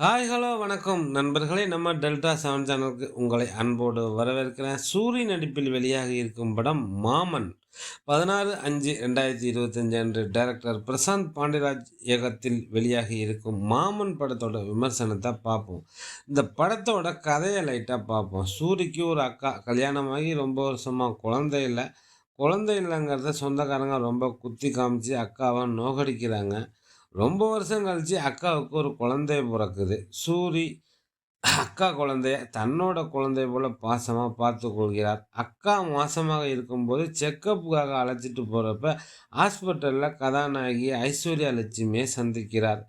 Hi hello வணக்கம் நண்பர்களே. நம்ம டெல்டா செவன் சேனலுக்கு உங்களை அன்போடு வரவேற்கிறேன். சூரி நடிப்பில் வெளியாக இருக்கும் படம் மாமன். 16/5/2025 அன்று டைரக்டர் பிரசாந்த் பாண்டிராஜ் இயக்கத்தில் வெளியாகி இருக்கும் மாமன் படத்தோட விமர்சனத்தை பார்ப்போம். இந்த படத்தோட கதையை லைட்டாக பார்ப்போம். சூரிக்கு ஒரு அக்கா, கல்யாணமாகி ரொம்ப வருஷமாக குழந்தை இல்லை. குழந்தை இல்லைங்கிறத சொந்தக்காரங்க ரொம்ப குத்தி காமிச்சு அக்காவை நோகடிக்கிறாங்க. ரொம்ப வருஷம் கழிச்சு அக்காவுக்கு ஒரு குழந்தை பிறக்குது. சூரி அக்கா குழந்தைய தன்னோட குழந்தை போல பாசமா பார்த்துக் கொள்கிறார். அக்கா மாசமாக இருக்கும்போது செக்கப்புக்காக அழைச்சிட்டு போறப்ப ஹாஸ்பிட்டல்ல கதாநாயகி ஐஸ்வர்யா லட்சுமியை சந்திக்கிறார்.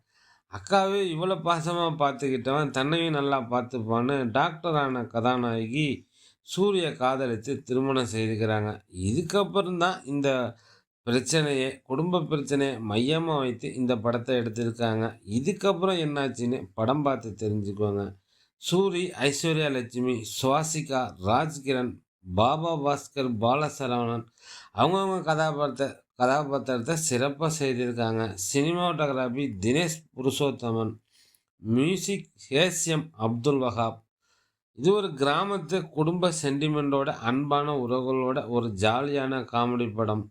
அக்காவே இவ்வளோ பாசமா பார்த்துக்கிட்டவன் தன்னையும் நல்லா பார்த்துப்பான்னு டாக்டரான கதாநாயகி சூரிய காதலித்து திருமணம் செய்துக்கிறாங்க. இதுக்கப்புறம் தான் இந்த பிரச்சனையே குடும்ப பிரச்சனையை மையமாக வைத்து இந்த படத்தை எடுத்திருக்காங்க. இதுக்கப்புறம் என்னாச்சுன்னு படம் பார்த்து தெரிஞ்சுக்கோங்க. சூரி, ஐஸ்வர்யா லட்சுமி, சுவாசிகா, ராஜ்கிரண், பாபா பாஸ்கர், பாலசரவணன் அவங்கவுங்க கதாபாத்திரத்தை சிறப்பாக செய்திருக்காங்க. Cinematography Dinesh Purushothaman, music Hesham Abdul Wahab. இது ஒரு கிராமத்து குடும்ப சென்டிமெண்டோட அன்பான உறவுகளோட ஒரு ஜாலியான காமெடி படம்.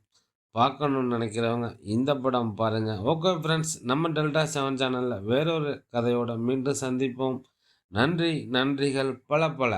பார்க்கணும்னு நினைக்கிறவங்க இந்த படம் பாருங்க. ஓகே ஃப்ரெண்ட்ஸ், நம்ம டெல்டா செவன் சேனலில் வேறொரு கதையோட மீண்டும் சந்திப்போம். நன்றி, நன்றிகள் பல பல.